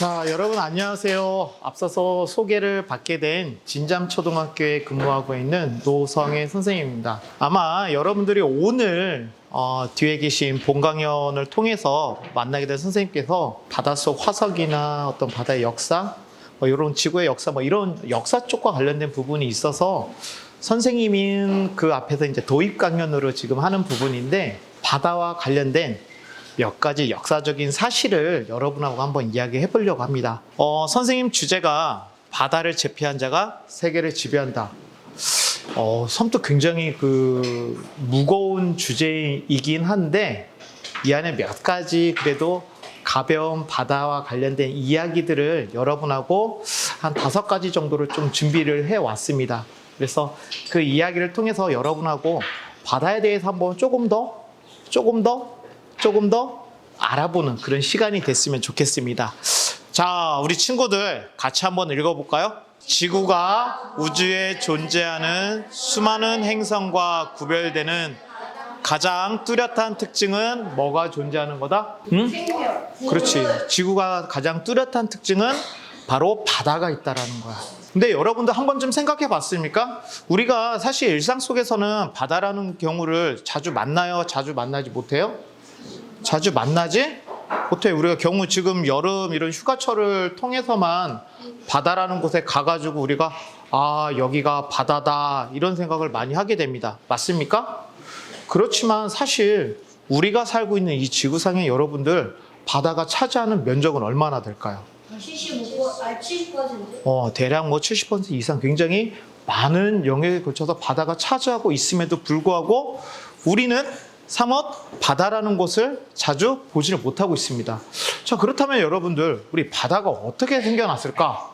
자, 여러분 안녕하세요. 앞서서 소개를 받게 된 진잠초등학교에 근무하고 있는 노성애 선생님입니다. 아마 여러분들이 오늘 뒤에 계신 본 강연을 통해서 만나게 된 선생님께서 바닷속 화석이나 어떤 바다의 역사, 이런 지구의 역사, 이런 역사 쪽과 관련된 부분이 있어서 선생님인 그 앞에서 이제 도입 강연으로 지금 하는 부분인데, 바다와 관련된 몇 가지 역사적인 사실을 여러분하고 한번 이야기해 보려고 합니다. 선생님 주제가 바다를 제패한 자가 세계를 지배한다. 섬도 굉장히 무거운 주제이긴 한데, 이 안에 몇 가지 그래도 가벼운 바다와 관련된 이야기들을 여러분하고 한 5가지 정도를 좀 준비를 해 왔습니다. 그래서 그 이야기를 통해서 여러분하고 바다에 대해서 한번 조금 더 알아보는 그런 시간이 됐으면 좋겠습니다. 자, 우리 친구들 같이 한번 읽어볼까요? 지구가 우주에 존재하는 수많은 행성과 구별되는 가장 뚜렷한 특징은 뭐가 존재하는 거다? 응? 그렇지. 지구가 가장 뚜렷한 특징은 바로 바다가 있다라는 거야. 근데 여러분도 한 번쯤 생각해 봤습니까? 우리가 사실 일상 속에서는 바다라는 경우를 자주 만나요? 자주 만나지 못해요? 자주 만나지 못해. 우리가 경우 지금 여름 이런 휴가철을 통해서만 바다라는 곳에 가가지고 우리가 여기가 바다다 이런 생각을 많이 하게 됩니다. 맞습니까? 그렇지만 사실 우리가 살고 있는 이 지구상에 여러분들 바다가 차지하는 면적은 얼마나 될까요? 70%? 대략 70% 이상 굉장히 많은 영역에 걸쳐서 바다가 차지하고 있음에도 불구하고 우리는 사뭇 바다라는 곳을 자주 보지를 못하고 있습니다. 자, 그렇다면 여러분들, 우리 바다가 어떻게 생겨났을까?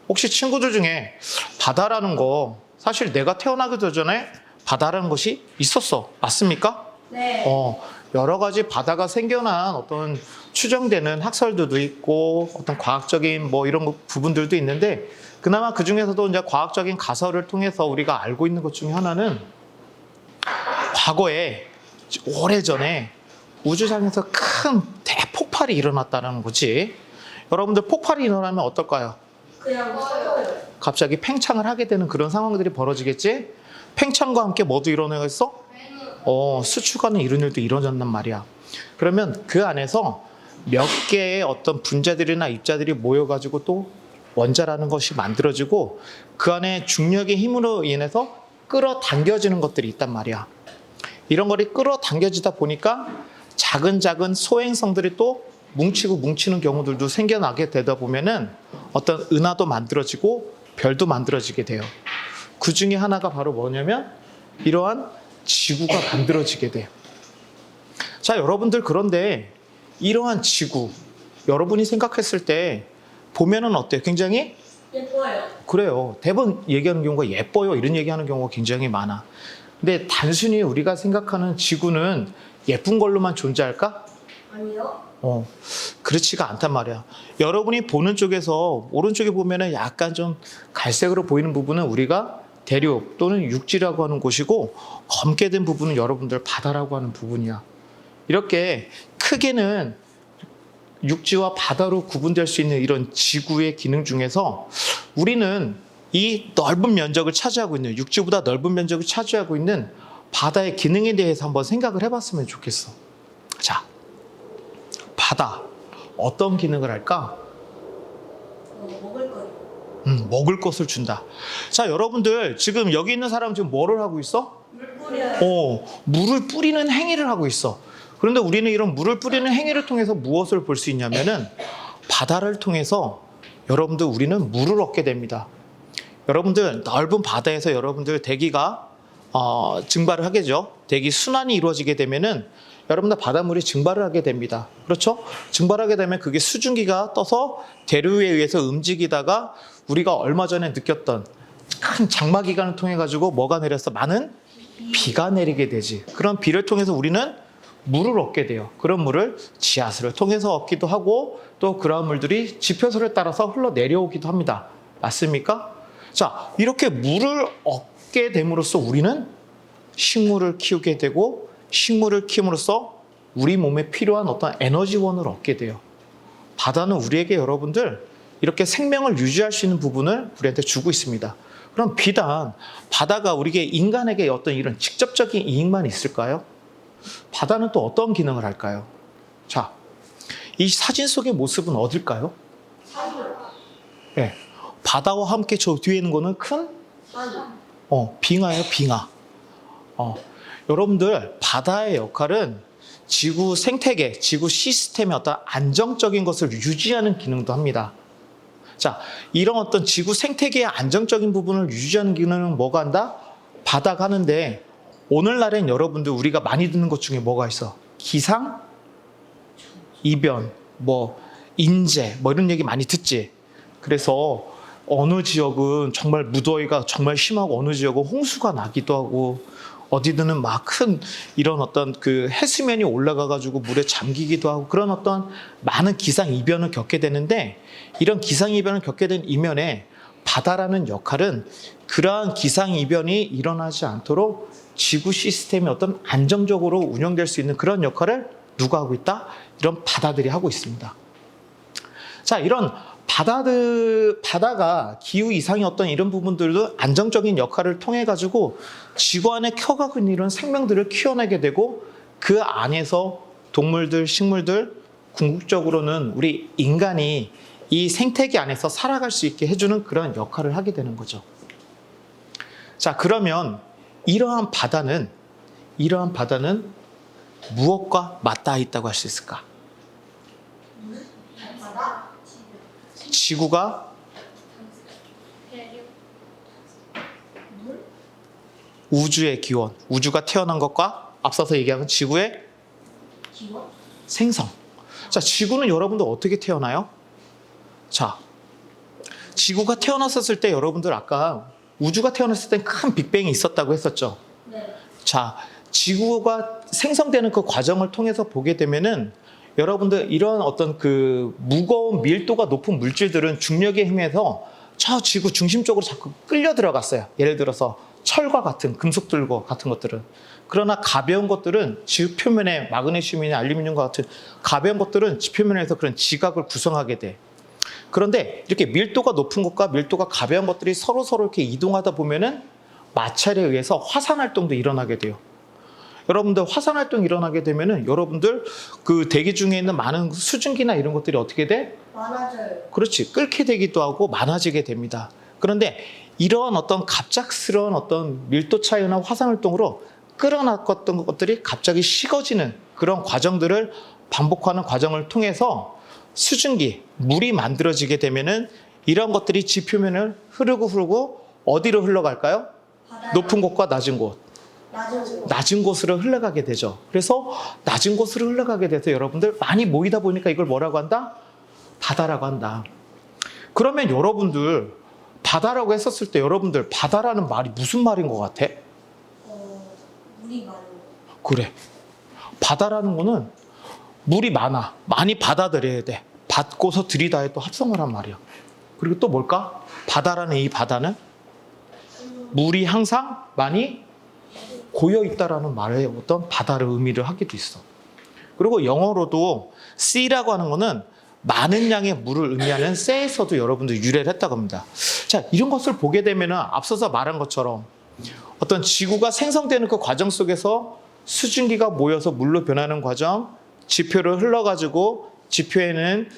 혹시 친구들 중에 바다라는 거 사실 내가 태어나기도 전에 바다라는 것이 있었어. 맞습니까? 네. 여러 가지 바다가 생겨난 어떤 추정되는 학설들도 있고 어떤 과학적인 이런 부분들도 있는데, 그나마 그 중에서도 이제 과학적인 가설을 통해서 우리가 알고 있는 것 중에 하나는 과거에 오래전에 우주상에서 큰 대폭발이 일어났다는 거지. 여러분들 폭발이 일어나면 어떨까요? 그냥 서요. 갑자기 팽창을 하게 되는 그런 상황들이 벌어지겠지? 팽창과 함께 뭐도 일어나겠어? 수축하는 이런 일도 일어난단 말이야. 그러면 그 안에서 몇 개의 어떤 분자들이나 입자들이 모여가지고 또 원자라는 것이 만들어지고 그 안에 중력의 힘으로 인해서 끌어당겨지는 것들이 있단 말이야. 이런 것이 끌어당겨지다 보니까 작은 소행성들이 또 뭉치는 경우들도 생겨나게 되다 보면은 어떤 은하도 만들어지고 별도 만들어지게 돼요. 그 중에 하나가 바로 뭐냐면 이러한 지구가 만들어지게 돼요. 자, 여러분들, 그런데 이러한 지구, 여러분이 생각했을 때 보면은 어때요? 굉장히 예뻐요. 그래요. 대부분 얘기하는 경우가 예뻐요, 이런 얘기하는 경우가 굉장히 많아. 근데 단순히 우리가 생각하는 지구는 예쁜 걸로만 존재할까? 아니요. 그렇지가 않단 말이야. 여러분이 보는 쪽에서 오른쪽에 보면은 약간 좀 갈색으로 보이는 부분은 우리가 대륙 또는 육지라고 하는 곳이고, 검게 된 부분은 여러분들 바다라고 하는 부분이야. 이렇게 크게는 육지와 바다로 구분될 수 있는 이런 지구의 기능 중에서 우리는 이 넓은 면적을 차지하고 있는, 육지보다 넓은 면적을 차지하고 있는 바다의 기능에 대해서 한번 생각을 해봤으면 좋겠어. 자, 바다 어떤 기능을 할까? 먹을 거요. 먹을 것을 준다. 자, 여러분들 지금 여기 있는 사람 지금 뭐를 하고 있어? 물 뿌려요. 물을 뿌리는 행위를 하고 있어. 그런데 우리는 이런 물을 뿌리는 행위를 통해서 무엇을 볼 수 있냐면은 바다를 통해서 여러분들 우리는 물을 얻게 됩니다. 여러분들 넓은 바다에서 여러분들 대기가 증발을 하겠죠. 대기 순환이 이루어지게 되면은 여러분들 바닷물이 증발을 하게 됩니다. 그렇죠? 증발하게 되면 그게 수증기가 떠서 대류에 의해서 움직이다가 우리가 얼마 전에 느꼈던 큰 장마 기간을 통해 가지고 뭐가 내렸어? 많은 비가 내리게 되지. 그런 비를 통해서 우리는 물을 얻게 돼요. 그런 물을 지하수를 통해서 얻기도 하고 또 그런 물들이 지표소를 따라서 흘러내려오기도 합니다. 맞습니까? 자, 이렇게 물을 얻게 됨으로써 우리는 식물을 키우게 되고, 식물을 키움으로써 우리 몸에 필요한 어떤 에너지원을 얻게 돼요. 바다는 우리에게 여러분들 이렇게 생명을 유지할 수 있는 부분을 우리한테 주고 있습니다. 그럼 비단 바다가 우리에게 인간에게 어떤 이런 직접적인 이익만 있을까요? 바다는 또 어떤 기능을 할까요? 자, 이 사진 속의 모습은 어딜까요? 산. 네, 바다와 함께 저 뒤에 있는 거는 큰 산. 빙하예요, 빙하. 여러분들 바다의 역할은 지구 생태계, 지구 시스템의 어떤 안정적인 것을 유지하는 기능도 합니다. 자, 이런 어떤 지구 생태계의 안정적인 부분을 유지하는 기능은 뭐가 한다? 바다가 하는데 오늘날엔 여러분들 우리가 많이 듣는 것 중에 뭐가 있어? 기상, 이변, 인재, 이런 얘기 많이 듣지. 그래서 어느 지역은 정말 무더위가 정말 심하고 어느 지역은 홍수가 나기도 하고 어디든 막 큰 이런 어떤 그 해수면이 올라가가지고 물에 잠기기도 하고 그런 어떤 많은 기상 이변을 겪게 되는데 이런 기상 이변을 겪게 된 이면에 바다라는 역할은 그러한 기상 이변이 일어나지 않도록 지구 시스템이 어떤 안정적으로 운영될 수 있는 그런 역할을 누가 하고 있다? 이런 바다들이 하고 있습니다. 자, 이런 바다가 기후 이상의 어떤 이런 부분들도 안정적인 역할을 통해 가지고 지구 안에 켜가고 있는 이런 생명들을 키워내게 되고 그 안에서 동물들, 식물들, 궁극적으로는 우리 인간이 이 생태계 안에서 살아갈 수 있게 해주는 그런 역할을 하게 되는 거죠. 자, 그러면 이러한 바다는 무엇과 맞닿아 있다고 할 수 있을까? 바다. 지구가 물. 우주의 기원, 우주가 태어난 것과 앞서서 얘기한 지구의 기원. 생성. 자, 지구는 여러분들 어떻게 태어나요? 자, 지구가 태어났었을 때 여러분들 아까 우주가 태어났을 때 큰 빅뱅이 있었다고 했었죠. 네. 자, 지구가 생성되는 그 과정을 통해서 보게 되면은 여러분들 이런 어떤 그 무거운 밀도가 높은 물질들은 중력에 힘에서 저 지구 중심 쪽으로 자꾸 끌려 들어갔어요. 예를 들어서 철과 같은 금속들과 같은 것들은. 그러나 가벼운 것들은 지구 표면에 마그네슘이나 알루미늄과 같은 가벼운 것들은 지표면에서 그런 지각을 구성하게 돼. 그런데 이렇게 밀도가 높은 것과 밀도가 가벼운 것들이 서로 이렇게 이동하다 보면은 마찰에 의해서 화산 활동도 일어나게 돼요. 여러분들 화산 활동이 일어나게 되면은 여러분들 그 대기 중에 있는 많은 수증기나 이런 것들이 어떻게 돼? 많아져요. 그렇지. 끓게 되기도 하고 많아지게 됩니다. 그런데 이러한 어떤 갑작스러운 어떤 밀도 차이나 화산 활동으로 끌어놨던 것들이 갑자기 식어지는 그런 과정들을 반복하는 과정을 통해서 수증기, 물이 만들어지게 되면은 이런 것들이 지표면을 흐르고 어디로 흘러갈까요? 바다. 높은 곳과 낮은 곳. 낮은 곳. 낮은 곳으로 흘러가게 되죠. 그래서 낮은 곳으로 흘러가게 돼서 여러분들 많이 모이다 보니까 이걸 뭐라고 한다? 바다라고 한다. 그러면 여러분들 바다라고 했었을 때 여러분들 바다라는 말이 무슨 말인 것 같아? 물이 많은 그래. 바다라는 거는 물이 많이 받아들여야 돼. 받고서 들이다에 또 합성을 한 말이야. 그리고 또 뭘까? 바다라는 이 바다는 물이 항상 많이 고여 있다라는 말의 어떤 바다를 의미를 하기도 있어. 그리고 영어로도 sea라고 하는 거는 많은 양의 물을 의미하는 새에서도 여러분들 유래를 했다고 합니다. 자, 이런 것을 보게 되면 앞서서 말한 것처럼 어떤 지구가 생성되는 그 과정 속에서 수증기가 모여서 물로 변하는 과정, 지표를 흘러가지고 지표에는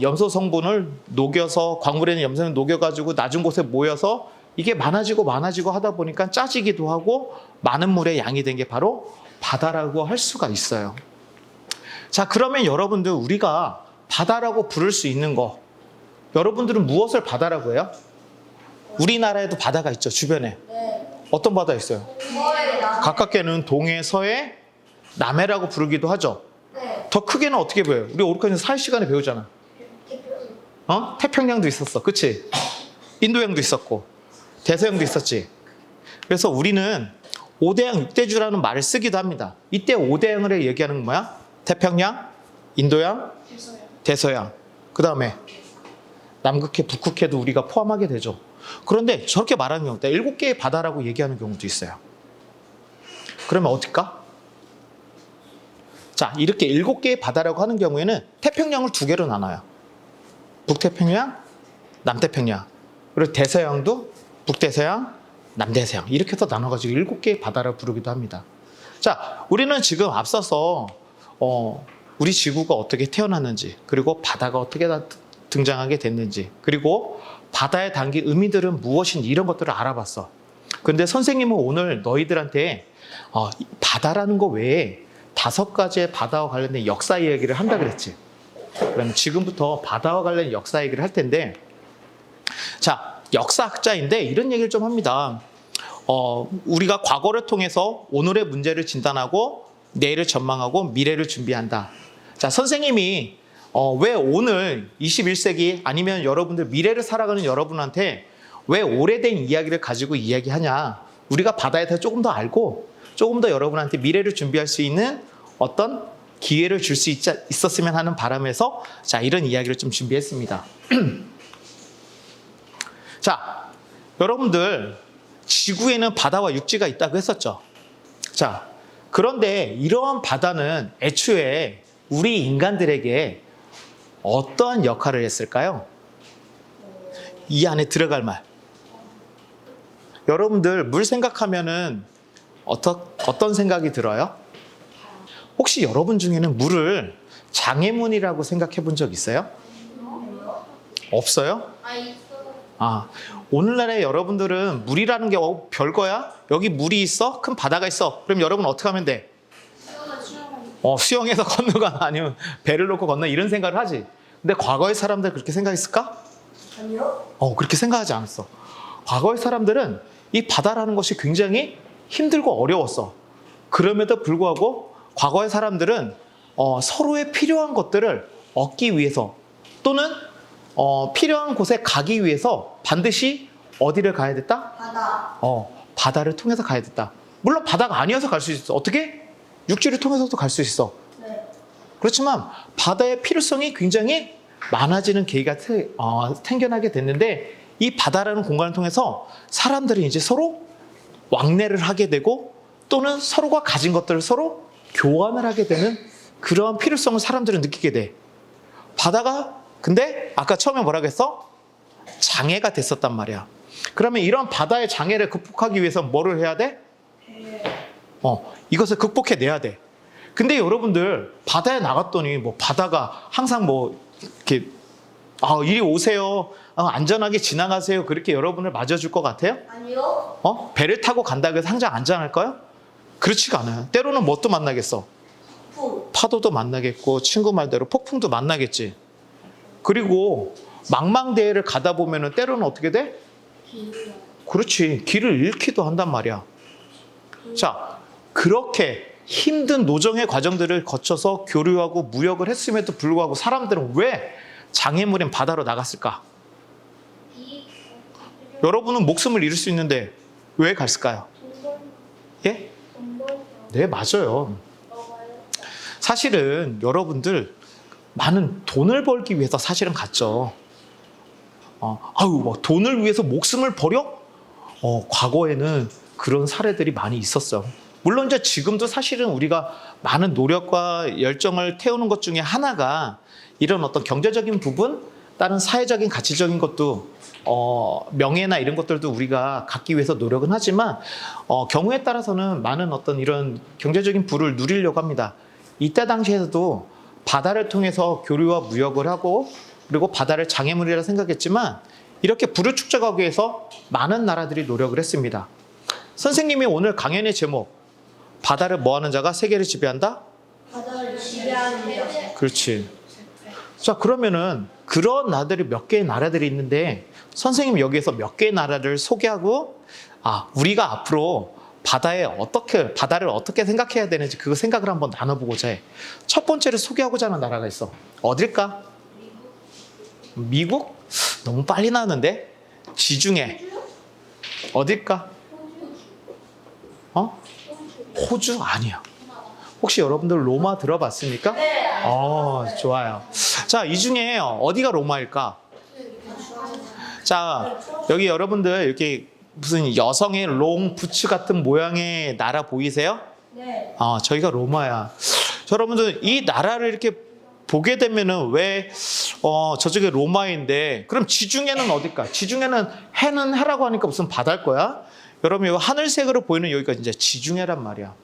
염소 성분을 녹여서 광물에는 염소를 녹여가지고 낮은 곳에 모여서 이게 많아지고 하다 보니까 짜지기도 하고 많은 물의 양이 된 게 바로 바다라고 할 수가 있어요. 자, 그러면 여러분들 우리가 바다라고 부를 수 있는 거, 여러분들은 무엇을 바다라고 해요? 우리나라에도 바다가 있죠, 주변에. 네. 어떤 바다 있어요? 뭐에 나. 가깝게는 동해, 서해, 남해라고 부르기도 하죠. 네. 더 크게는 어떻게 보여요? 우리 오르카에서 4시간에 배우잖아. 태평양도 있었어, 그치? 인도양도 있었고 대서양도 있었지. 그래서 우리는 5대양 6대주라는 말을 쓰기도 합니다. 이때 5대양을 얘기하는 건 뭐야? 태평양, 인도양, 대서양. 그 다음에 남극해, 북극해도 우리가 포함하게 되죠. 그런데 저렇게 말하는 경우도 7개의 바다라고 얘기하는 경우도 있어요. 그러면 어떨까? 자, 이렇게 7개의 바다라고 하는 경우에는 태평양을 2개로 나눠요. 북태평양, 남태평양. 그리고 대서양도 북대서양, 남대서양. 이렇게 해서 나눠가지고 7개의 바다를 부르기도 합니다. 자, 우리는 지금 앞서서 우리 지구가 어떻게 태어났는지, 그리고 바다가 어떻게 등장하게 됐는지, 그리고 바다에 담긴 의미들은 무엇인지 이런 것들을 알아봤어. 근데 선생님은 오늘 너희들한테 바다라는 거 외에 5가지의 바다와 관련된 역사 이야기를 한다 그랬지. 그럼 지금부터 바다와 관련 역사 얘기를 할 텐데, 자, 역사학자인데 이런 얘기를 좀 합니다. 우리가 과거를 통해서 오늘의 문제를 진단하고 내일을 전망하고 미래를 준비한다. 자, 선생님이 왜 오늘 21세기 아니면 여러분들 미래를 살아가는 여러분한테 왜 오래된 이야기를 가지고 이야기하냐. 우리가 바다에 대해서 조금 더 알고 조금 더 여러분한테 미래를 준비할 수 있는 어떤 기회를 줄 수 있었으면 하는 바람에서 자, 이런 이야기를 좀 준비했습니다. 자, 여러분들 지구에는 바다와 육지가 있다고 했었죠. 자, 그런데 이러한 바다는 애초에 우리 인간들에게 어떠한 역할을 했을까요? 이 안에 들어갈 말. 여러분들 물 생각하면은 어떤 생각이 들어요? 혹시 여러분 중에는 물을 장애물이라고 생각해 본 적 있어요? 없어요? 오늘날에 여러분들은 물이라는 게 별거야? 여기 물이 있어? 큰 바다가 있어? 그럼 여러분 어떻게 하면 돼? 수영해서 건너가 아니면 배를 놓고 건너 이런 생각을 하지. 근데 과거의 사람들 그렇게 생각했을까? 아니요. 그렇게 생각하지 않았어. 과거의 사람들은 이 바다라는 것이 굉장히 힘들고 어려웠어. 그럼에도 불구하고 과거의 사람들은 서로의 필요한 것들을 얻기 위해서 또는 필요한 곳에 가기 위해서 반드시 어디를 가야 됐다? 바다. 바다를 통해서 가야 됐다. 물론 바다가 아니어서 갈 수 있어. 어떻게? 육지를 통해서도 갈 수 있어. 네. 그렇지만 바다의 필요성이 굉장히 많아지는 계기가 생겨나게 됐는데 이 바다라는 공간을 통해서 사람들이 이제 서로 왕래를 하게 되고 또는 서로가 가진 것들을 서로 교환을 하게 되는 그러한 필요성을 사람들은 느끼게 돼. 바다가 근데 아까 처음에 뭐라고 했어? 장애가 됐었단 말이야. 그러면 이런 바다의 장애를 극복하기 위해서 뭐를 해야 돼? 이것을 극복해내야 돼. 근데 여러분들 바다에 나갔더니 뭐 바다가 항상 뭐 이렇게 이리 오세요. 안전하게 지나가세요. 그렇게 여러분을 맞아줄 것 같아요? 아니요. 배를 타고 간다고 해서 항상 안전할까요? 그렇지가 않아요. 때로는 뭣도 만나겠어? 파도도 만나겠고 친구 말대로 폭풍도 만나겠지. 그리고 망망대해를 가다 보면은 때로는 어떻게 돼? 그렇지. 길을 잃기도 한단 말이야. 자, 그렇게 힘든 노정의 과정들을 거쳐서 교류하고 무역을 했음에도 불구하고 사람들은 왜 장애물인 바다로 나갔을까? 여러분은 목숨을 잃을 수 있는데 왜 갔을까요? 예? 네, 맞아요. 사실은 여러분들 많은 돈을 벌기 위해서 사실은 갔죠. 뭐 돈을 위해서 목숨을 버려? 과거에는 그런 사례들이 많이 있었어요. 물론 이제 지금도 사실은 우리가 많은 노력과 열정을 태우는 것 중에 하나가 이런 어떤 경제적인 부분, 다른 사회적인 가치적인 것도 명예나 이런 것들도 우리가 갖기 위해서 노력은 하지만 경우에 따라서는 많은 어떤 이런 경제적인 부를 누리려고 합니다. 이때 당시에도 바다를 통해서 교류와 무역을 하고 그리고 바다를 장애물이라 생각했지만 이렇게 부를 축적하기 위해서 많은 나라들이 노력을 했습니다. 선생님이 오늘 강연의 제목 바다를 뭐하는 자가 세계를 지배한다? 바다를 지배하는 자. 그렇지. 자, 그러면은 그런 나라들이 몇 개의 나라들이 있는데 선생님이 여기에서 몇 개의 나라를 소개하고 우리가 앞으로 바다를 어떻게 생각해야 되는지 그 생각을 한번 나눠보고자 해. 첫 번째로 소개하고자 하는 나라가 있어. 어딜까? 미국? 너무 빨리 나왔는데? 지중해. 어딜까? 호주? 아니야. 혹시 여러분들 로마 들어봤습니까? 네. 좋아요. 자, 이 중에 어디가 로마일까? 자, 여기 여러분들 이렇게 무슨 여성의 롱 부츠 같은 모양의 나라 보이세요? 네. 저희가 로마야. 자, 여러분들 이 나라를 이렇게 보게 되면은 왜 저쪽에 로마인데 그럼 지중해는 어딜까? 지중해는 해는 해라고 하니까 무슨 바다일 거야? 여러분 이 하늘색으로 보이는 여기가 이제 지중해란 말이야.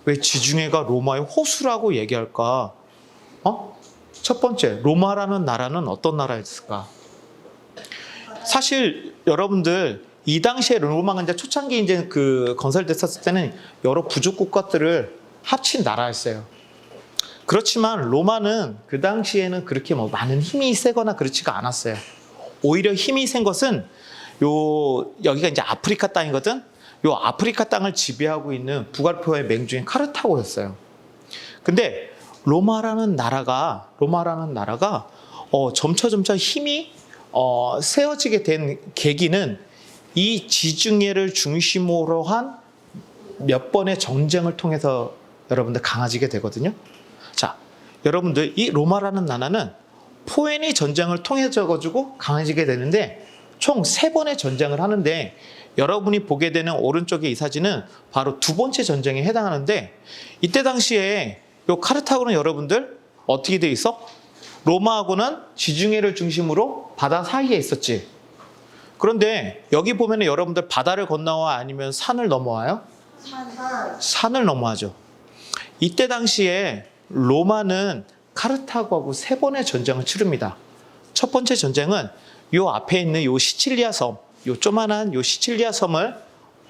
왜 지중해가 로마의 호수라고 얘기할까? 첫 번째, 로마라는 나라는 어떤 나라였을까? 사실 여러분들 이 당시에 로마가 이제 초창기 이제 그 건설됐었을 때는 여러 부족 국가들을 합친 나라였어요. 그렇지만 로마는 그 당시에는 그렇게 뭐 많은 힘이 세거나 그렇지가 않았어요. 오히려 힘이 센 것은 여기가 이제 아프리카 땅이거든. 요 아프리카 땅을 지배하고 있는 북아프리카의 맹주인 카르타고였어요. 근데 로마라는 나라가 점차 힘이 세워지게 된 계기는 이 지중해를 중심으로 한 몇 번의 전쟁을 통해서 여러분들 강해지게 되거든요. 자, 여러분들 이 로마라는 나라는 포에니 전쟁을 통해서 가지고 강해지게 되는데 총 3번의 전쟁을 하는데 여러분이 보게 되는 오른쪽에 이 사진은 바로 두 번째 전쟁에 해당하는데 이때 당시에 요 카르타고는 여러분들 어떻게 돼 있어? 로마하고는 지중해를 중심으로 바다 사이에 있었지. 그런데 여기 보면 여러분들 바다를 건너와 아니면 산을 넘어와요? 산을 넘어가죠. 이때 당시에 로마는 카르타고하고 3번의 전쟁을 치릅니다. 첫 번째 전쟁은 요 앞에 있는 요 시칠리아 섬, 요 조만한 요 시칠리아 섬을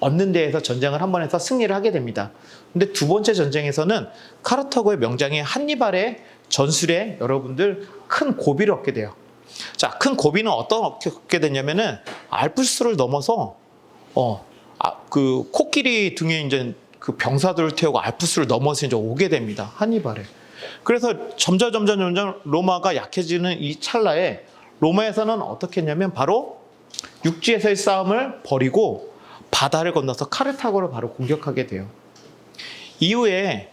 얻는 데에서 전쟁을 한 번 해서 승리를 하게 됩니다. 근데 두 번째 전쟁에서는 카르타고의 명장인 한니발의 전술에 여러분들 큰 고비를 얻게 돼요. 자, 큰 고비는 어떻게 얻게 되냐면은 알프스를 넘어서 그 코끼리 등에 이제 그 병사들을 태우고 알프스를 넘어서 이제 오게 됩니다. 한니발에. 그래서 점점 로마가 약해지는 이 찰나에 로마에서는 어떻게 했냐면 바로 육지에서의 싸움을 벌이고 바다를 건너서 카르타고를 바로 공격하게 돼요. 이후에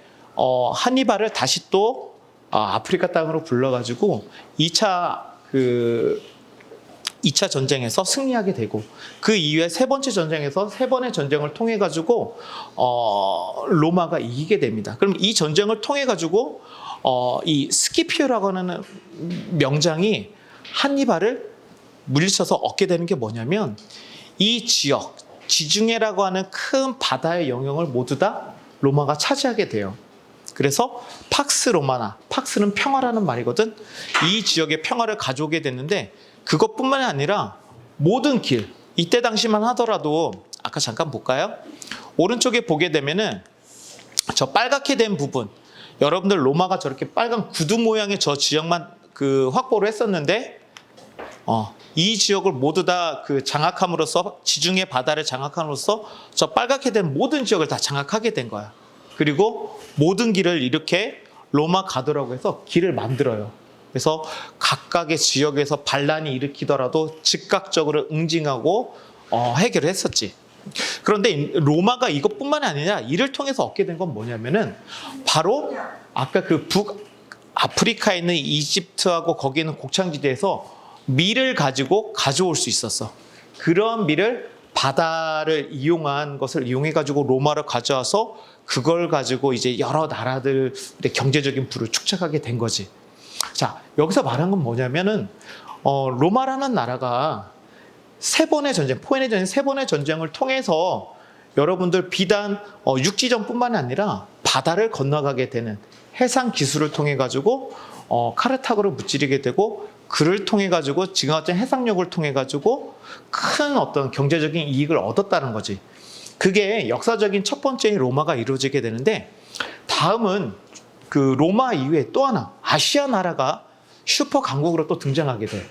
한니발을 다시 또 아프리카 땅으로 불러가지고 2차 전쟁에서 승리하게 되고 그 이후에 3번째 전쟁에서 3번의 전쟁을 통해 가지고 로마가 이기게 됩니다. 그럼 이 전쟁을 통해 가지고 이 스키피오라고 하는 명장이 한니발을 물리쳐서 얻게 되는 게 뭐냐면 이 지역 지중해라고 하는 큰 바다의 영역을 모두 다 로마가 차지하게 돼요. 그래서 팍스 로마나, 팍스는 평화라는 말이거든. 이 지역의 평화를 가져오게 됐는데 그것뿐만이 아니라 모든 길, 이때 당시만 하더라도 아까 잠깐 볼까요? 오른쪽에 보게 되면은 저 빨갛게 된 부분, 여러분들 로마가 저렇게 빨간 구두 모양의 저 지역만 그 확보를 했었는데 이 지역을 모두 다 그 장악함으로써 지중해 바다를 장악함으로써 저 빨갛게 된 모든 지역을 다 장악하게 된 거야. 그리고 모든 길을 이렇게 로마 가드라고 해서 길을 만들어요. 그래서 각각의 지역에서 반란이 일으키더라도 즉각적으로 응징하고 해결을 했었지. 그런데 로마가 이것뿐만이 아니라 이를 통해서 얻게 된 건 뭐냐면은 바로 아까 그 북아프리카에 있는 이집트하고 거기 있는 곡창지대에서 밀을 가지고 가져올 수 있었어. 그런 밀을 바다를 이용한 것을 이용해 가지고 로마로 가져와서 그걸 가지고 이제 여러 나라들의 경제적인 부를 축적하게 된 거지. 자, 여기서 말한 건 뭐냐면은 로마라는 나라가 3번의 전쟁, 포에니 전쟁 3번의 전쟁을 통해서 여러분들 비단 육지전뿐만이 아니라 바다를 건너가게 되는 해상 기술을 통해 가지고 카르타고를 무찌르게 되고 그를 통해 가지고 지금 같은 해상력을 통해 가지고 큰 어떤 경제적인 이익을 얻었다는 거지. 그게 역사적인 첫 번째인 로마가 이루어지게 되는데 다음은 그 로마 이후에 또 하나 아시아 나라가 슈퍼 강국으로 또 등장하게 돼.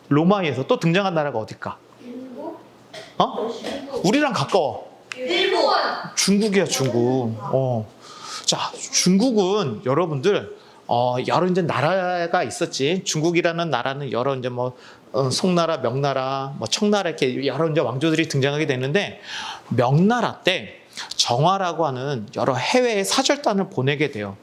로마에서 또 등장한 나라가 어딜까? 우리랑 가까워. 일본. 중국이야, 중국. 자, 중국은 여러분들 여러 이제 나라가 있었지. 중국이라는 나라는 여러 이제 뭐 송나라, 명나라, 뭐 청나라 이렇게 여러 이제 왕조들이 등장하게 되는데 명나라 때 정화라고 하는 여러 해외의 사절단을 보내게 돼요.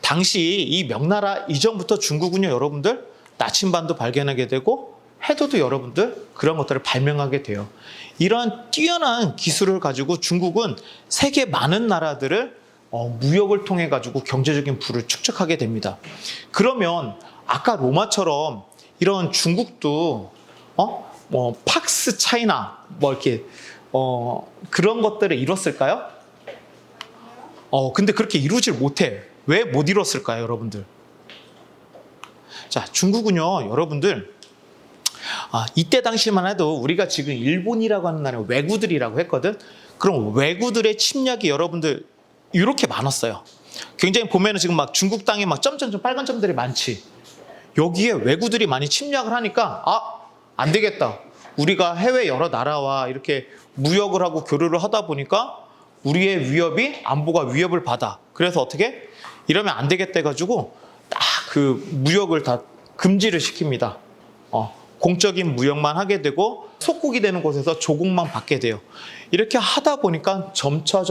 당시 이 명나라 이전부터 중국은요, 여러분들 나침반도 발견하게 되고 해도도 여러분들 그런 것들을 발명하게 돼요. 이런 뛰어난 기술을 가지고 중국은 세계 많은 나라들을 무역을 통해 가지고 경제적인 부를 축적하게 됩니다. 그러면 아까 로마처럼 이런 중국도 뭐 팍스 차이나 뭐 이렇게 그런 것들을 이뤘을까요? 근데 그렇게 이루질 못해. 왜 못 이뤘을까요, 여러분들? 자, 중국은요, 여러분들, 이때 당시만 해도 우리가 지금 일본이라고 하는 나라는 왜구들이라고 했거든? 그럼 왜구들의 침략이 여러분들 이렇게 많았어요. 굉장히 보면은 지금 막 중국 땅에 막 점점점 빨간 점들이 많지. 여기에 왜구들이 많이 침략을 하니까, 안 되겠다. 우리가 해외 여러 나라와 이렇게 무역을 하고 교류를 하다 보니까 우리의 위협이, 안보가 위협을 받아. 그래서 어떻게? 이러면 안 되겠다 해가지고 딱 그 무역을 다 금지를 시킵니다. 공적인 무역만 하게 되고 속국이 되는 곳에서 조국만 받게 돼요. 이렇게 하다 보니까 점차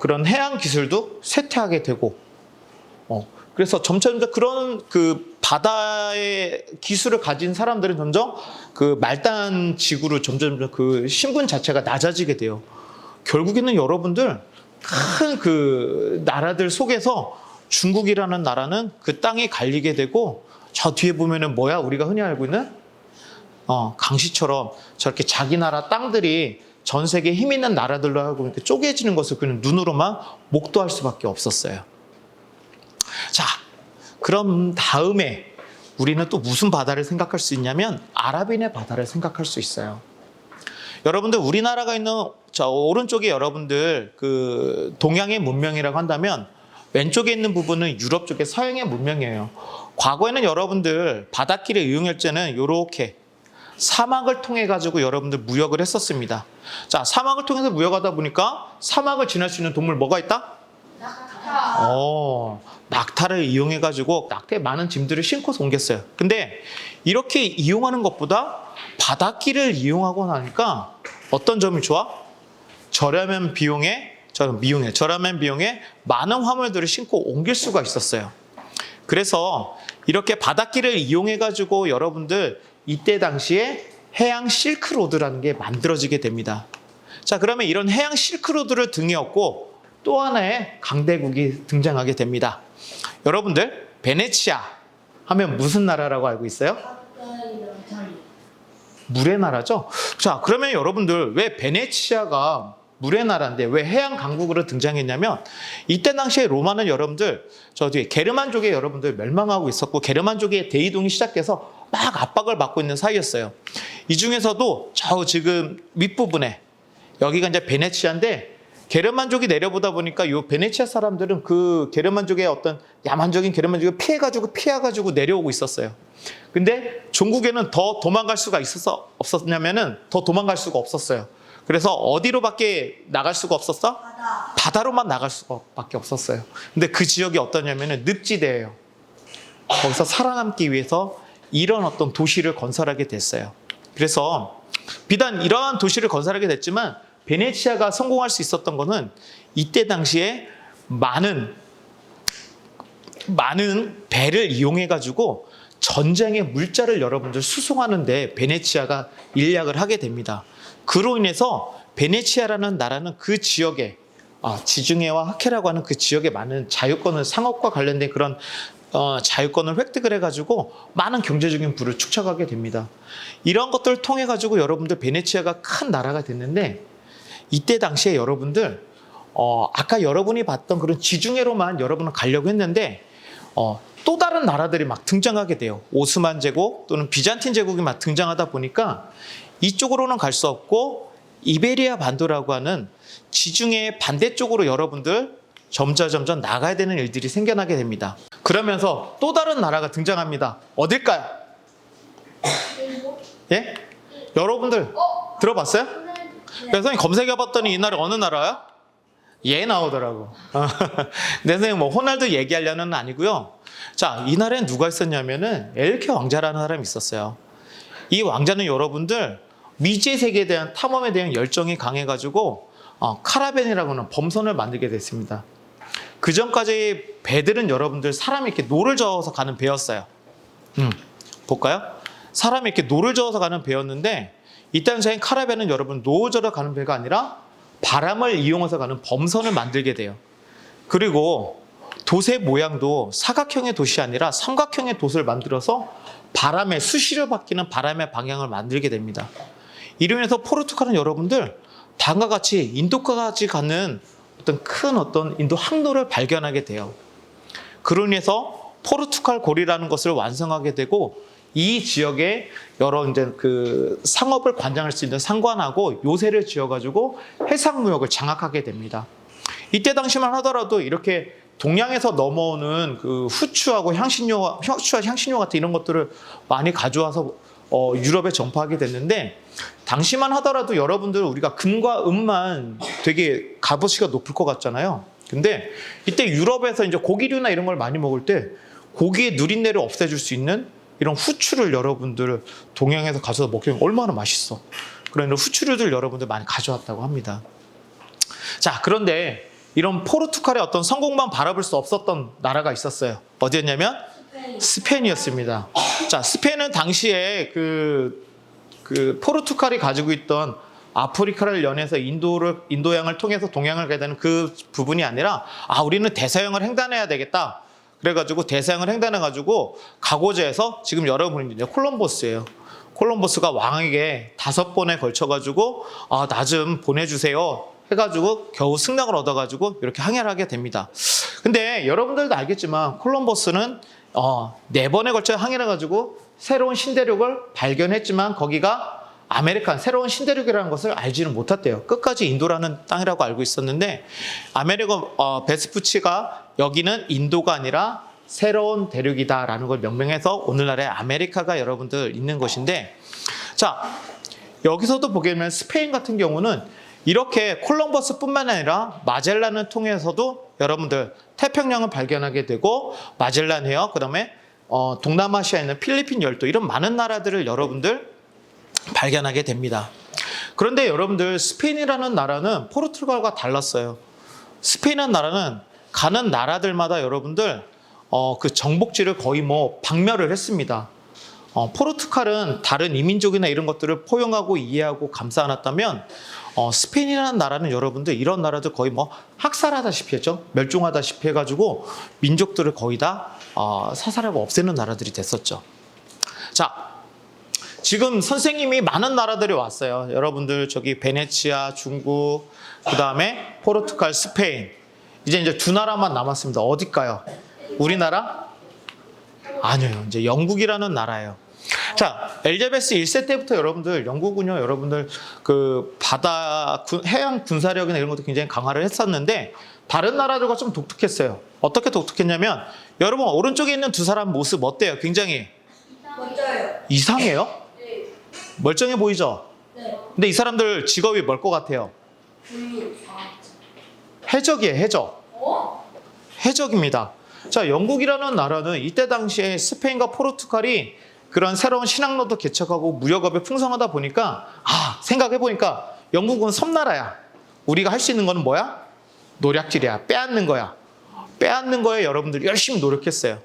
그런 해양 기술도 쇠퇴하게 되고, 그래서 점차 그런 그 바다의 기술을 가진 사람들은 점점 그 말단 지구로 점점 그 신분 자체가 낮아지게 돼요. 결국에는 여러분들 큰 그 나라들 속에서 중국이라는 나라는 그 땅이 갈리게 되고, 저 뒤에 보면은 뭐야? 우리가 흔히 알고 있는 강시처럼 저렇게 자기 나라 땅들이 전 세계 힘 있는 나라들로 하고 이렇게 쪼개지는 것을 그냥 눈으로만 목도할 수밖에 없었어요. 자, 그럼 다음에 우리는 또 무슨 바다를 생각할 수 있냐면 아랍인의 바다를 생각할 수 있어요. 여러분들 우리나라가 있는 저 오른쪽에 여러분들 그 동양의 문명이라고 한다면 왼쪽에 있는 부분은 유럽 쪽의 서양의 문명이에요. 과거에는 여러분들 바닷길을 이용할 때는 이렇게 사막을 통해 가지고 여러분들 무역을 했었습니다. 자, 사막을 통해서 무역하다 보니까 사막을 지날 수 있는 동물 뭐가 있다? 낙타를 이용해 가지고 낙타에 많은 짐들을 싣고서 옮겼어요. 근데 이렇게 이용하는 것보다 바닷길을 이용하고 나니까 어떤 점이 좋아? 저렴한 비용에 많은 화물들을 싣고 옮길 수가 있었어요. 그래서 이렇게 바닷길을 이용해 가지고 여러분들 이때 당시에 해양 실크로드라는 게 만들어지게 됩니다. 자, 그러면 이런 해양 실크로드를 등에 업고 또 하나의 강대국이 등장하게 됩니다. 여러분들 베네치아 하면 무슨 나라라고 알고 있어요? 물의 나라죠? 자, 그러면 여러분들 왜 베네치아가 물의 나라인데 왜 해양 강국으로 등장했냐면 이때 당시에 로마는 여러분들 저 뒤에 게르만족에 여러분들 멸망하고 있었고 게르만족의 대이동이 시작돼서 막 압박을 받고 있는 사이였어요. 이 중에서도 저 지금 윗부분에 여기가 이제 베네치아인데 게르만족이 내려보다 보니까 이 베네치아 사람들은 그 게르만족의 어떤 야만적인 게르만족을 피해가지고 내려오고 있었어요. 근데 종국에는 더 도망갈 수가 없었냐면은 더 도망갈 수가 없었어요. 그래서 어디로밖에 나갈 수가 없었어? 바다로만 나갈 수밖에 없었어요. 근데 그 지역이 어떠냐면은 늪지대예요. 거기서 살아남기 위해서 이런 어떤 도시를 건설하게 됐어요. 그래서 비단 이러한 도시를 건설하게 됐지만 베네치아가 성공할 수 있었던 거는 이때 당시에 많은 배를 이용해 가지고 전쟁의 물자를 여러분들 수송하는데 베네치아가 일약을 하게 됩니다. 그로 인해서 베네치아라는 나라는 그 지역에 지중해와 학해라고 하는 그 지역에 많은 자유권을 상업과 관련된 그런 자유권을 획득을 해가지고 많은 경제적인 부를 축적하게 됩니다. 이런 것들을 통해 가지고 여러분들 베네치아가 큰 나라가 됐는데 이때 당시에 여러분들 아까 여러분이 봤던 그런 지중해로만 여러분은 가려고 했는데 또 다른 나라들이 막 등장하게 돼요. 오스만 제국 또는 비잔틴 제국이 막 등장하다 보니까 이쪽으로는 갈 수 없고 이베리아 반도라고 하는 지중해의 반대쪽으로 여러분들 점점 나가야 되는 일들이 생겨나게 됩니다. 그러면서 또 다른 나라가 등장합니다. 어딜까요? 예? 여러분들 들어봤어요? 그래서 선생님 검색해봤더니 이 나라 어느 나라야? 얘 나오더라고. 근데 선생님 뭐 호날두 얘기하려는 아니고요. 자, 이 나라에 누가 있었냐면은 엘케 왕자라는 사람이 있었어요. 이 왕자는 여러분들 미지의 세계에 대한 탐험에 대한 열정이 강해가지고 카라벤이라고 하는 범선을 만들게 됐습니다. 그 전까지 배들은 여러분들 사람이 이렇게 노를 저어서 가는 배였어요. 볼까요? 사람이 이렇게 노를 저어서 가는 배였는데 이 당시에 카라벤은 여러분 노를 저어 가는 배가 아니라 바람을 이용해서 가는 범선을 만들게 돼요. 그리고 돛의 모양도 사각형의 돛이 아니라 삼각형의 돛을 만들어서 바람의 수시로 바뀌는 바람의 방향을 만들게 됩니다. 이로 인해서 포르투갈은 여러분들 다음과 같이 인도까지 가는 어떤 인도 항로를 발견하게 돼요. 그로 인해서 포르투갈 고리라는 것을 완성하게 되고 이 지역에 여러 이제 그 상업을 관장할 수 있는 상관하고 요새를 지어가지고 해상무역을 장악하게 됩니다. 이때 당시만 하더라도 이렇게 동양에서 넘어오는 그 후추와 향신료 같은 이런 것들을 많이 가져와서 유럽에 전파하게 됐는데 당시만 하더라도 여러분들 우리가 금과 은만 되게 값어치가 높을 것 같잖아요. 근데 이때 유럽에서 이제 고기류나 이런 걸 많이 먹을 때 고기의 누린내를 없애줄 수 있는 이런 후추를 여러분들 동양에서 가져서 먹으면 얼마나 맛있어. 그런 후추류들 여러분들 많이 가져왔다고 합니다. 자, 그런데 이런 포르투갈의 어떤 성공만 바라볼 수 없었던 나라가 있었어요. 어디였냐면 스페인이었습니다. 자, 스페인은 당시에 그 포르투갈이 가지고 있던 아프리카를 연해서 인도양을 통해서 동양을 가야 되는 그 부분이 아니라 우리는 대서양을 횡단해야 되겠다. 그래가지고 대서양을 횡단해가지고 가고자 해서 지금 여러분이 이제 콜럼버스예요. 콜럼버스가 왕에게 5번에 걸쳐가지고 나 좀 보내주세요. 해가지고 겨우 승낙을 얻어가지고 이렇게 항해를 하게 됩니다. 근데 여러분들도 알겠지만 콜럼버스는 4번에 걸쳐 항해를 해가지고 새로운 신대륙을 발견했지만 거기가 새로운 신대륙이라는 것을 알지는 못했대요. 끝까지 인도라는 땅이라고 알고 있었는데 아메리고 베스푸치가 여기는 인도가 아니라 새로운 대륙이다라는 걸 명명해서 오늘날의 아메리카가 여러분들 있는 것인데, 자, 여기서도 보게 되면 스페인 같은 경우는 이렇게 콜럼버스뿐만 아니라 마젤란을 통해서도 여러분들 태평양을 발견하게 되고 마젤란 해역, 그다음에 동남아시아에 있는 필리핀 열도 이런 많은 나라들을 여러분들 발견하게 됩니다. 그런데 여러분들 스페인이라는 나라는 포르투갈과 달랐어요. 스페인이라는 나라는 가는 나라들마다 여러분들 그 정복지를 거의 박멸을 했습니다. 포르투갈은 다른 이민족이나 이런 것들을 포용하고 이해하고 감싸 안았다면 스페인이라는 나라는 여러분들 이런 나라들 거의 학살하다시피 했죠. 멸종하다시피 해가지고 민족들을 거의 다 사살하고 없애는 나라들이 됐었죠. 자, 지금 선생님이 많은 나라들이 왔어요. 여러분들 저기 베네치아, 중국, 그 다음에 포르투갈, 스페인. 이제 2나라만 남았습니다. 어딜까요? 우리나라? 아니에요. 이제 영국이라는 나라예요. 자, 엘리자베스 1세 때부터 여러분들 영국은요, 여러분들 그 해양 군사력이나 이런 것도 굉장히 강화를 했었는데 다른 나라들과 좀 독특했어요. 어떻게 독특했냐면 여러분 오른쪽에 있는 2사람 모습 어때요? 굉장히 먼저요. 이상해요? 네. 멀쩡해 보이죠? 네. 근데 이 사람들 직업이 뭘 것 같아요? 해적이에요, 해적. 해적입니다. 자, 영국이라는 나라는 이때 당시에 스페인과 포르투갈이 그런 새로운 신항로도 개척하고 무역업이 풍성하다 보니까 생각해보니까 영국은 섬나라야. 우리가 할 수 있는 거는 뭐야? 노략질이야. 빼앗는 거야. 빼앗는 거에 여러분들 열심히 노력했어요.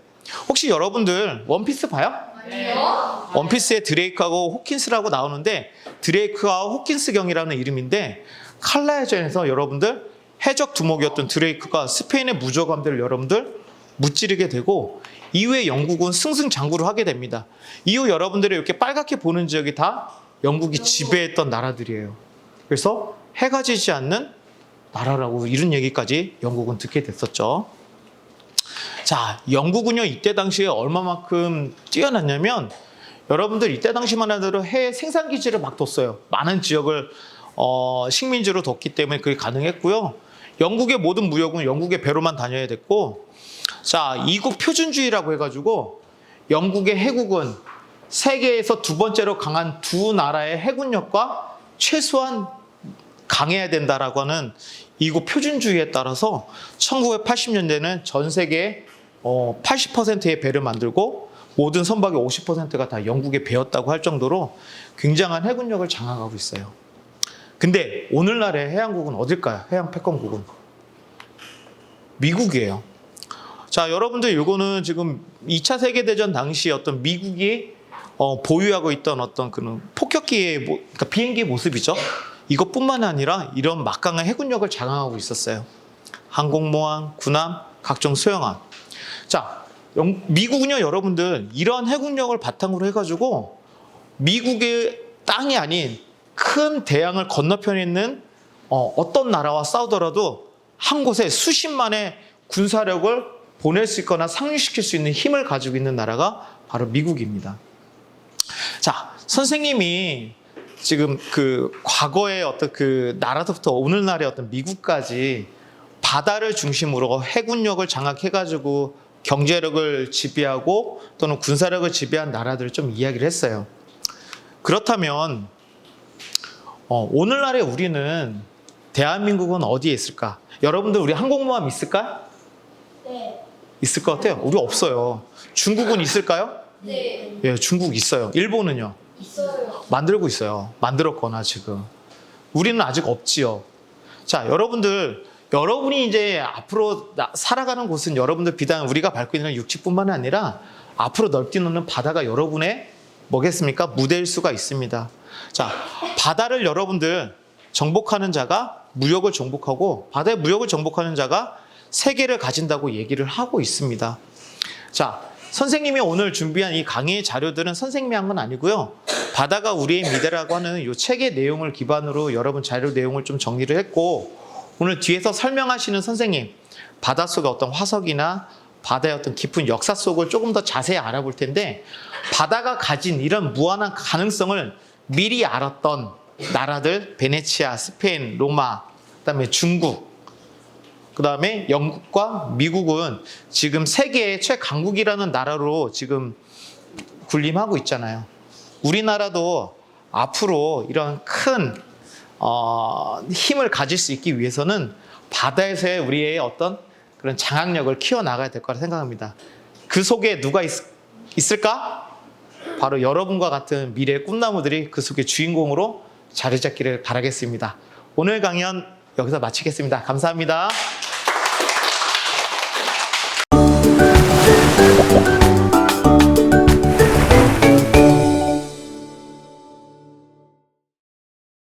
혹시 여러분들 원피스 봐요? 아니요. 원피스에 드레이크하고 호킨스라고 나오는데 드레이크와 호킨스 경이라는 이름인데 칼라야전에서 여러분들 해적 두목이었던 드레이크가 스페인의 무적함들을 여러분들 무찌르게 되고 이후에 영국은 승승장구를 하게 됩니다. 이후 여러분들이 이렇게 빨갛게 보는 지역이 다 영국이 지배했던 나라들이에요. 그래서 해가 지지 않는 나라라고 이런 얘기까지 영국은 듣게 됐었죠. 자, 영국은요 이때 당시에 얼마만큼 뛰어났냐면 여러분들 이때 당시만 하더라도 해외 생산기지를 막 뒀어요. 많은 지역을 식민지로 뒀기 때문에 그게 가능했고요. 영국의 모든 무역은 영국의 배로만 다녀야 됐고, 자, 이국 표준주의라고 해가지고 영국의 해국은 세계에서 2번째로 강한 2나라의 해군력과 최소한 강해야 된다라고 하는 이국 표준주의에 따라서 1980년대는 전 세계 80%의 배를 만들고 모든 선박의 50%가 다 영국의 배였다고 할 정도로 굉장한 해군력을 장악하고 있어요. 근데 오늘날의 해양국은 어딜까요? 해양 패권국은 미국이에요. 자, 여러분들 이거는 지금 2차 세계대전 당시 어떤 미국이 보유하고 있던 어떤 그런 폭격기의 그러니까 비행기의 모습이죠. 이것뿐만 아니라 이런 막강한 해군력을 장악하고 있었어요. 항공모함, 군함, 각종 소형함. 자, 미국은요, 여러분들 이러한 해군력을 바탕으로 해가지고 미국의 땅이 아닌 큰 대양을 건너편에 있는 어떤 나라와 싸우더라도 한 곳에 수십만의 군사력을 보낼 수 있거나 상륙시킬 수 있는 힘을 가지고 있는 나라가 바로 미국입니다. 자, 선생님이 지금 그 과거의 어떤 그 나라부터 오늘날의 어떤 미국까지 바다를 중심으로 해군력을 장악해가지고 경제력을 지배하고 또는 군사력을 지배한 나라들을 좀 이야기를 했어요. 그렇다면 오늘날의 우리는 대한민국은 어디에 있을까? 여러분들 우리 항공모함 있을까? 네. 있을 것 같아요. 우리 없어요. 중국은 있을까요? 네. 예, 중국 있어요. 일본은요? 있어요. 만들고 있어요. 만들었거나 지금. 우리는 아직 없지요. 자, 여러분이 이제 앞으로 살아가는 곳은 여러분들 비단 우리가 밟고 있는 육지뿐만 아니라 앞으로 넓뛰는 바다가 여러분의 뭐겠습니까? 무대일 수가 있습니다. 자, 바다를 여러분들 정복하는 자가 무역을 정복하고 바다의 무역을 정복하는 자가 세계를 가진다고 얘기를 하고 있습니다. 자, 선생님이 오늘 준비한 이 강의 자료들은 선생님이 한 건 아니고요. 바다가 우리의 미래라고 하는 이 책의 내용을 기반으로 여러분 자료 내용을 좀 정리를 했고 오늘 뒤에서 설명하시는 선생님 바닷속의 어떤 화석이나 바다의 어떤 깊은 역사 속을 조금 더 자세히 알아볼 텐데 바다가 가진 이런 무한한 가능성을 미리 알았던 나라들 베네치아, 스페인, 로마, 그다음에 중국, 그다음에 영국과 미국은 지금 세계의 최강국이라는 나라로 지금 군림하고 있잖아요. 우리나라도 앞으로 이런 큰 힘을 가질 수 있기 위해서는 바다에서의 우리의 어떤 그런 장악력을 키워나가야 될 거라 생각합니다. 그 속에 누가 있을까? 바로 여러분과 같은 미래의 꿈나무들이 그 속의 주인공으로 자리 잡기를 바라겠습니다. 오늘 강연 여기서 마치겠습니다. 감사합니다.